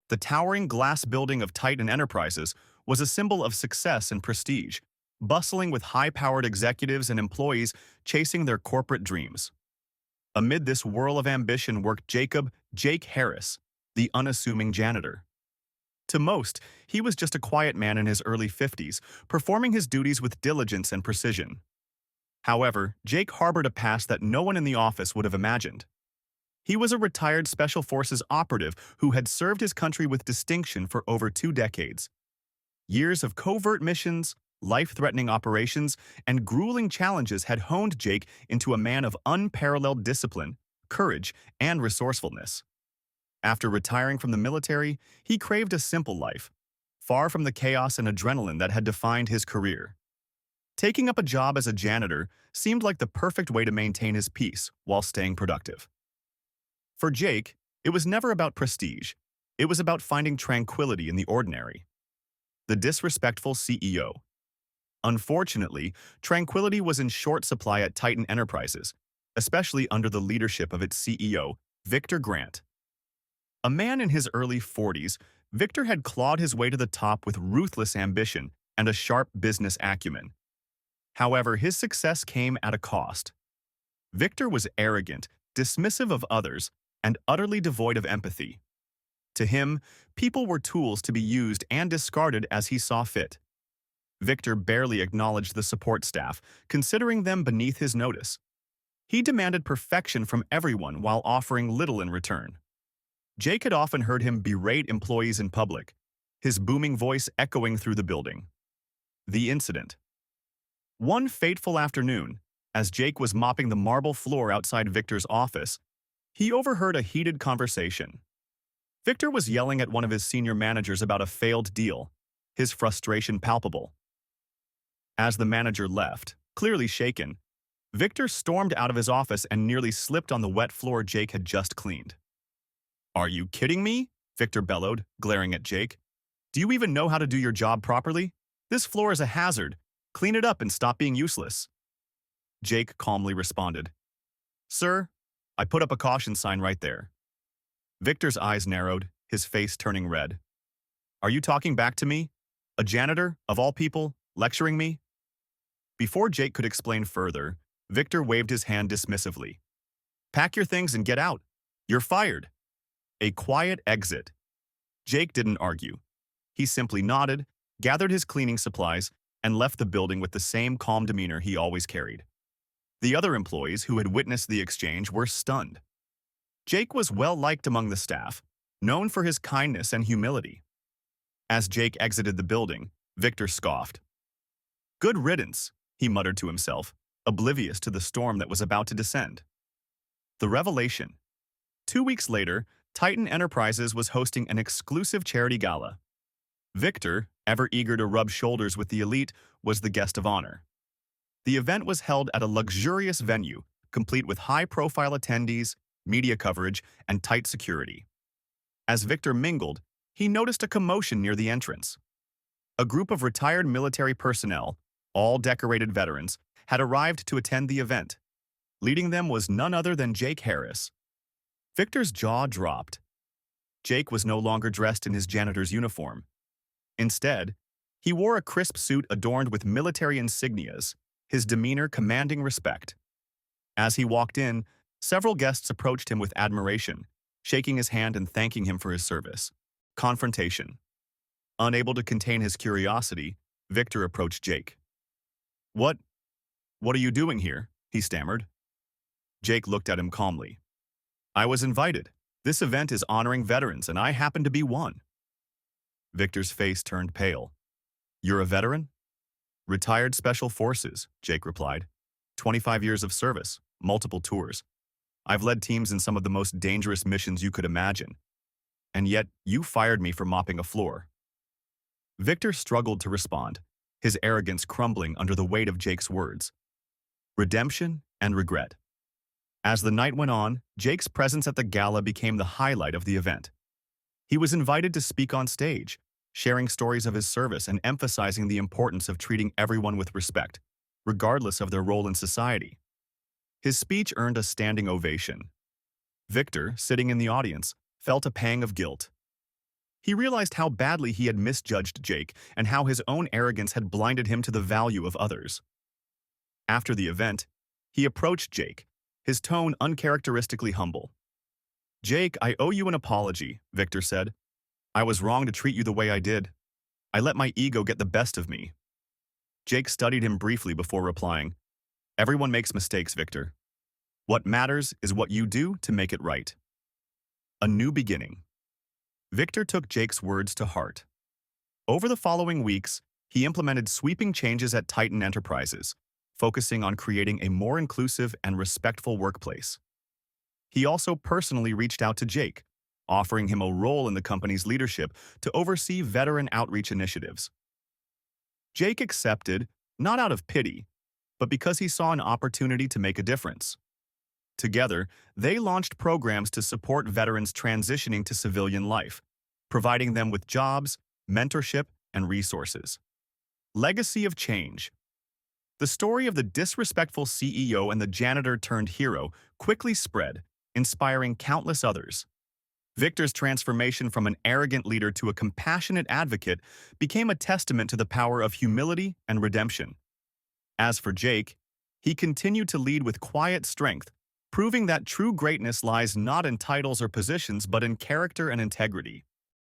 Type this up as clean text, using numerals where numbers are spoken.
The towering glass building of Titan Enterprises was a symbol of success and prestige, bustling with high-powered executives and employees chasing their corporate dreams. Amid this whirl of ambition worked Jake Harris, the unassuming janitor. To most, he was just a quiet man in his early 50s, performing his duties with diligence and precision. However, Jake harbored a past that no one in the office would have imagined. He was a retired Special Forces operative who had served his country with distinction for over 2 decades. Years of covert missions, life-threatening operations, and grueling challenges had honed Jake into a man of unparalleled discipline, courage, and resourcefulness. After retiring from the military, he craved a simple life, far from the chaos and adrenaline that had defined his career. Taking up a job as a janitor seemed like the perfect way to maintain his peace while staying productive. For Jake, it was never about prestige. It was about finding tranquility in the ordinary. The disrespectful CEO. Unfortunately, tranquility was in short supply at Titan Enterprises, especially under the leadership of its CEO, Victor Grant. A man in his early 40s, Victor had clawed his way to the top with ruthless ambition and a sharp business acumen. However, his success came at a cost. Victor was arrogant, dismissive of others, and utterly devoid of empathy. To him, people were tools to be used and discarded as he saw fit. Victor barely acknowledged the support staff, considering them beneath his notice. He demanded perfection from everyone while offering little in return. Jake had often heard him berate employees in public, his booming voice echoing through the building. The incident. One fateful afternoon, as Jake was mopping the marble floor outside Victor's office, he overheard a heated conversation. Victor was yelling at one of his senior managers about a failed deal, his frustration palpable. As the manager left, clearly shaken, Victor stormed out of his office and nearly slipped on the wet floor Jake had just cleaned. "Are you kidding me?" Victor bellowed, glaring at Jake. "Do you even know how to do your job properly? This floor is a hazard. Clean it up and stop being useless." Jake calmly responded, "Sir, I put up a caution sign right there." Victor's eyes narrowed, his face turning red. "Are you talking back to me? A janitor, of all people, lecturing me?" Before Jake could explain further, Victor waved his hand dismissively. "Pack your things and get out. You're fired." A quiet exit. Jake didn't argue. He simply nodded, gathered his cleaning supplies, and left the building with the same calm demeanor he always carried. The other employees who had witnessed the exchange were stunned. Jake was well-liked among the staff, known for his kindness and humility. As Jake exited the building, Victor scoffed. "Good riddance," he muttered to himself, oblivious to the storm that was about to descend. The revelation. 2 weeks later, Titan Enterprises was hosting an exclusive charity gala. Victor, ever eager to rub shoulders with the elite, was the guest of honor. The event was held at a luxurious venue, complete with high-profile attendees, media coverage, and tight security. As Victor mingled, he noticed a commotion near the entrance. A group of retired military personnel, all decorated veterans, had arrived to attend the event. Leading them was none other than Jake Harris. Victor's jaw dropped. Jake was no longer dressed in his janitor's uniform. Instead, he wore a crisp suit adorned with military insignias, his demeanor commanding respect. As he walked in, several guests approached him with admiration, shaking his hand and thanking him for his service. Confrontation. Unable to contain his curiosity, Victor approached Jake. What are you doing here?" he stammered. Jake looked at him calmly. "I was invited. This event is honoring veterans, and I happen to be one." Victor's face turned pale. "You're a veteran?" "Retired Special Forces," Jake replied. 25 years of service, multiple tours. I've led teams in some of the most dangerous missions you could imagine. And yet, you fired me for mopping a floor." Victor struggled to respond, his arrogance crumbling under the weight of Jake's words. Redemption and regret. As the night went on, Jake's presence at the gala became the highlight of the event. He was invited to speak on stage, sharing stories of his service and emphasizing the importance of treating everyone with respect, regardless of their role in society. His speech earned a standing ovation. Victor, sitting in the audience, felt a pang of guilt. He realized how badly he had misjudged Jake and how his own arrogance had blinded him to the value of others. After the event, he approached Jake, his tone uncharacteristically humble. "Jake, I owe you an apology," Victor said. "I was wrong to treat you the way I did. I let my ego get the best of me." Jake studied him briefly before replying, "Everyone makes mistakes, Victor. What matters is what you do to make it right." A new beginning. Victor took Jake's words to heart. Over the following weeks, he implemented sweeping changes at Titan Enterprises, focusing on creating a more inclusive and respectful workplace. He also personally reached out to Jake, offering him a role in the company's leadership to oversee veteran outreach initiatives. Jake accepted, not out of pity, but because he saw an opportunity to make a difference. Together, they launched programs to support veterans transitioning to civilian life, providing them with jobs, mentorship, and resources. Legacy of change. The story of the disrespectful CEO and the janitor turned hero quickly spread, inspiring countless others. Victor's transformation from an arrogant leader to a compassionate advocate became a testament to the power of humility and redemption. As for Jake, he continued to lead with quiet strength, proving that true greatness lies not in titles or positions but in character and integrity.